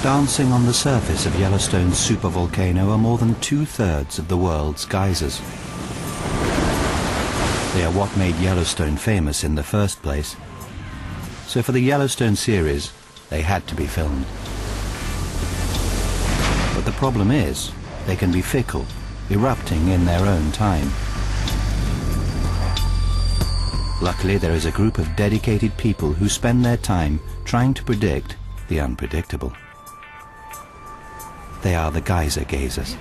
Dancing on the surface of Yellowstone's supervolcano are more than 2/3 of the world's geysers. They are what made Yellowstone famous in the first place. So for the Yellowstone series, they had to be filmed. But the problem is, they can be fickle, erupting in their own time. Luckily, there is a group of dedicated people who spend their time trying to predict the unpredictable. They are the geyser gazers.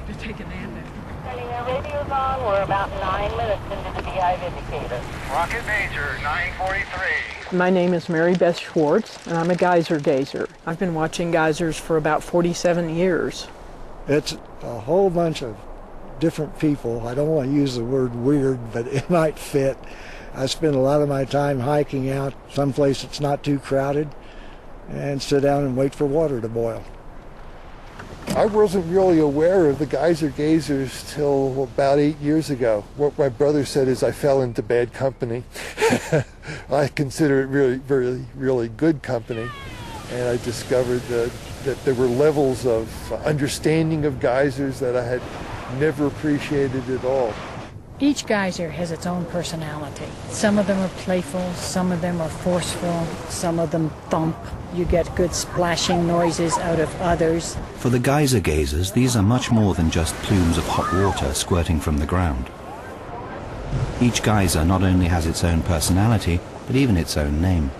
Setting our radios on, we're about 9 minutes into the beehive indicator. Rocket Major, 943. My name is Mary Beth Schwartz, and I'm a geyser gazer. I've been watching geysers for about 47 years. It's a whole bunch of different people. I don't want to use the word weird, but it might fit. I spend a lot of my time hiking out someplace that's not too crowded and sit down and wait for water to boil. I wasn't really aware of the geyser gazers till about 8 years ago. What my brother said is I fell into bad company. I consider it really good company. And I discovered that there were levels of understanding of geysers that I had never appreciated at all. Each geyser has its own personality. Some of them are playful, some of them are forceful, some of them thump. You get good splashing noises out of others. For the geyser gazers, these are much more than just plumes of hot water squirting from the ground. Each geyser not only has its own personality, but even its own name.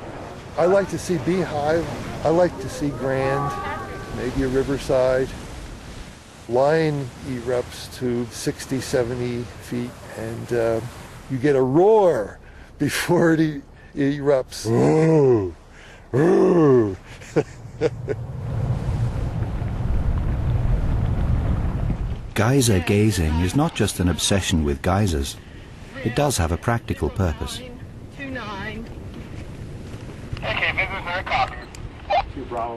I like to see beehive, I like to see grand, maybe a riverside. Lion erupts to 60, 70 feet, and you get a roar before it erupts. Ooh, ooh. Geyser gazing is not just an obsession with geysers. It does have a practical purpose. 29. Okay, business very copy.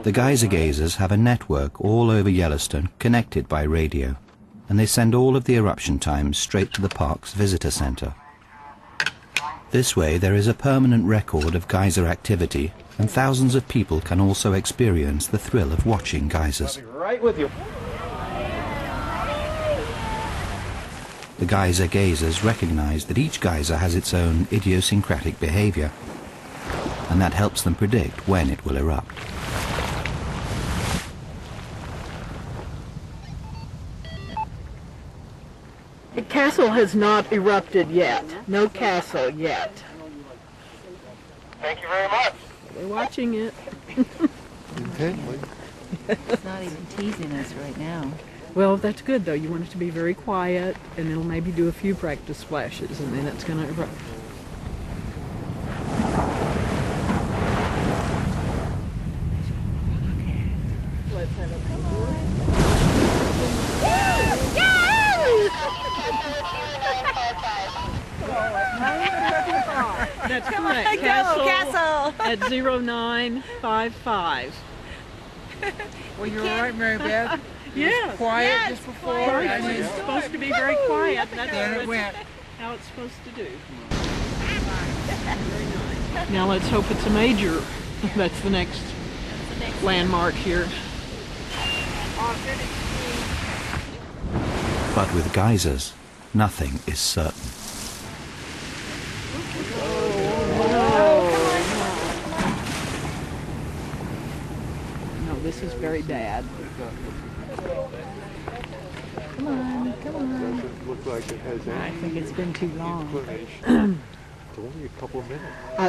The geyser gazers have a network all over Yellowstone connected by radio, and they send all of the eruption times straight to the park's visitor center. This way there is a permanent record of geyser activity, and thousands of people can also experience the thrill of watching geysers. Right with you. The geyser gazers recognize that each geyser has its own idiosyncratic behavior, and that helps them predict when it will erupt. The castle has not erupted yet. No castle yet. Thank you very much. We're watching it. Intently. It's not even teasing us right now. Well, that's good, though. You want it to be very quiet, and it'll maybe do a few practice splashes, and then it's going to erupt. Let's have a That's correct. Castle at 0955. Well, you're right, Mary Beth. Yeah. Quiet just before. Right. I mean, It's supposed to be very quiet. That's then it went. how it's supposed to do. Very nice. Now let's hope it's a major. That's the next landmark here. But with geysers, nothing is certain. No, this is very bad. Come on, come on. Doesn't look like it has I any think it's been too long. inclination. It's only a couple of minutes.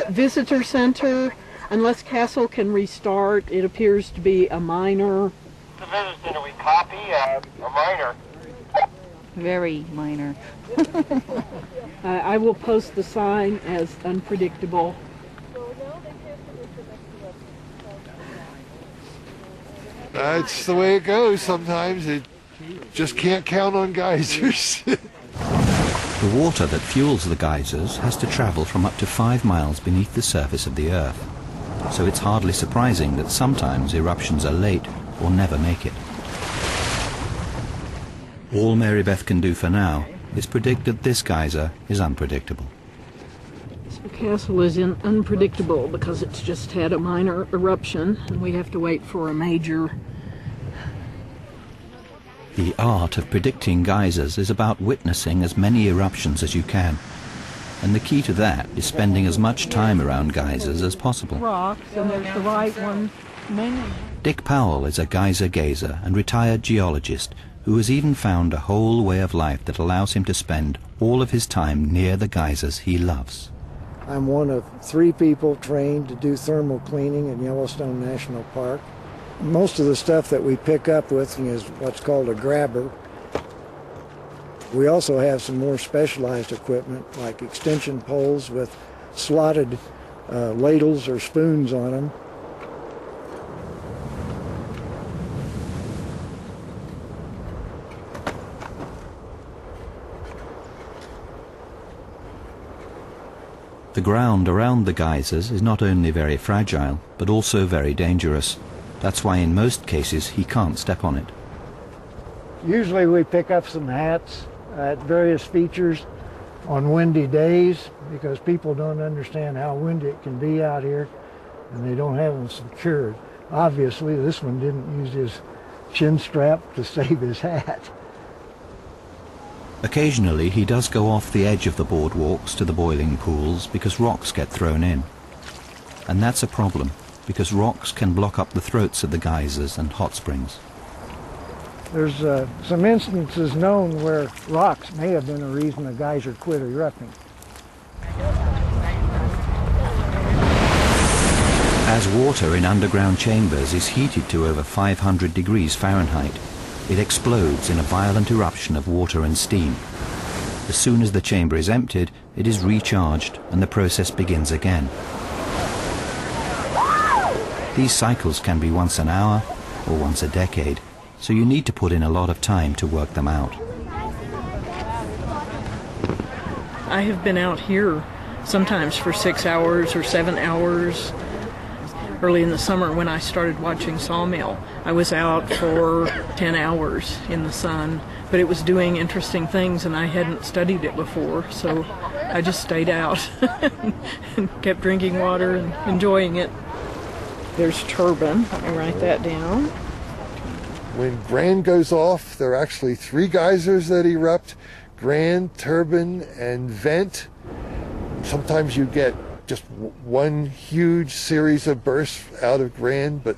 Visitor center, unless Castle can restart, it appears to be a minor. The visitor center, we copy a minor. Very minor. I will post the sign as unpredictable. That's the way it goes sometimes. It just can't count on geysers. The water that fuels the geysers has to travel from up to 5 miles beneath the surface of the Earth. So it's hardly surprising that sometimes eruptions are late or never make it. All Mary Beth can do for now is predict that this geyser is unpredictable. The castle is unpredictable because it's just had a minor eruption, and we have to wait for a major. The art of predicting geysers is about witnessing as many eruptions as you can. And the key to that is spending as much time around geysers as possible. Rocks, and there's the right one. Dick Powell is a geyser gazer and retired geologist who has even found a whole way of life that allows him to spend all of his time near the geysers he loves. I'm one of 3 people trained to do thermal cleaning in Yellowstone National Park. Most of the stuff that we pick up with is what's called a grabber. We also have some more specialized equipment like extension poles with slotted ladles or spoons on them. The ground around the geysers is not only very fragile, but also very dangerous. That's why in most cases he can't step on it. Usually we pick up some hats at various features on windy days because people don't understand how windy it can be out here and they don't have them secured. Obviously this one didn't use his chin strap to save his hat. Occasionally he does go off the edge of the boardwalks to the boiling pools because rocks get thrown in. And that's a problem, because rocks can block up the throats of the geysers and hot springs. There's some instances known where rocks may have been a reason a geyser quit erupting. As water in underground chambers is heated to over 500 degrees Fahrenheit, it explodes in a violent eruption of water and steam. As soon as the chamber is emptied, it is recharged and the process begins again. These cycles can be once an hour or once a decade, so you need to put in a lot of time to work them out. I have been out here sometimes for 6 hours or 7 hours. Early in the summer when I started watching Sawmill, I was out for 10 hours in the sun, but it was doing interesting things and I hadn't studied it before, so I just stayed out and kept drinking water and enjoying it. There's turbine. Let me write that down. When Grand goes off, there are actually 3 geysers that erupt: Grand, Turbine, and Vent. Sometimes you get just one huge series of bursts out of Grand, but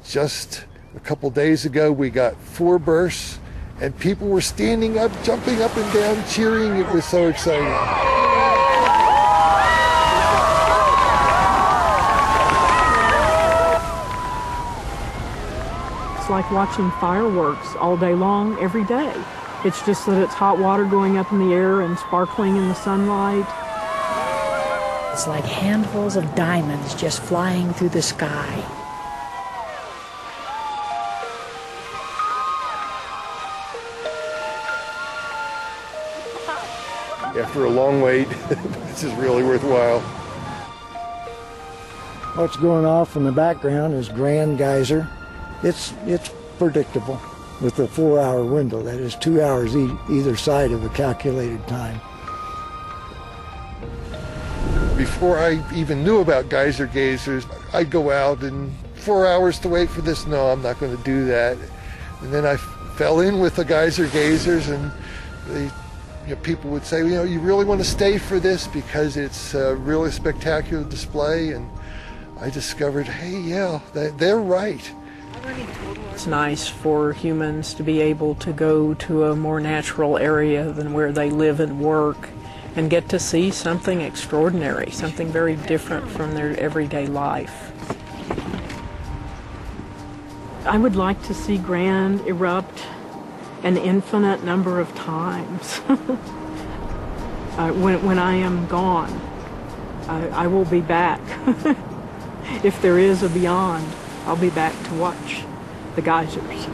just a couple days ago we got 4 bursts and people were standing up, jumping up and down, cheering. It was so exciting. It's like watching fireworks all day long, every day. It's just that it's hot water going up in the air and sparkling in the sunlight. It's like handfuls of diamonds just flying through the sky. After a long wait, this is really worthwhile. What's going off in the background is Grand Geyser. It's predictable with a 4-hour window. That is 2 hours either side of a calculated time. Before I even knew about geyser gazers, I'd go out and 4 hours to wait for this. No, I'm not going to do that. And then I fell in with the geyser gazers, and people would say, you really want to stay for this because it's a really spectacular display. And I discovered, hey, yeah, they're right. It's nice for humans to be able to go to a more natural area than where they live and work and get to see something extraordinary, something very different from their everyday life. I would like to see Grand erupt an infinite number of times. When I am gone, I will be back. If there is a beyond, I'll be back to watch the geysers.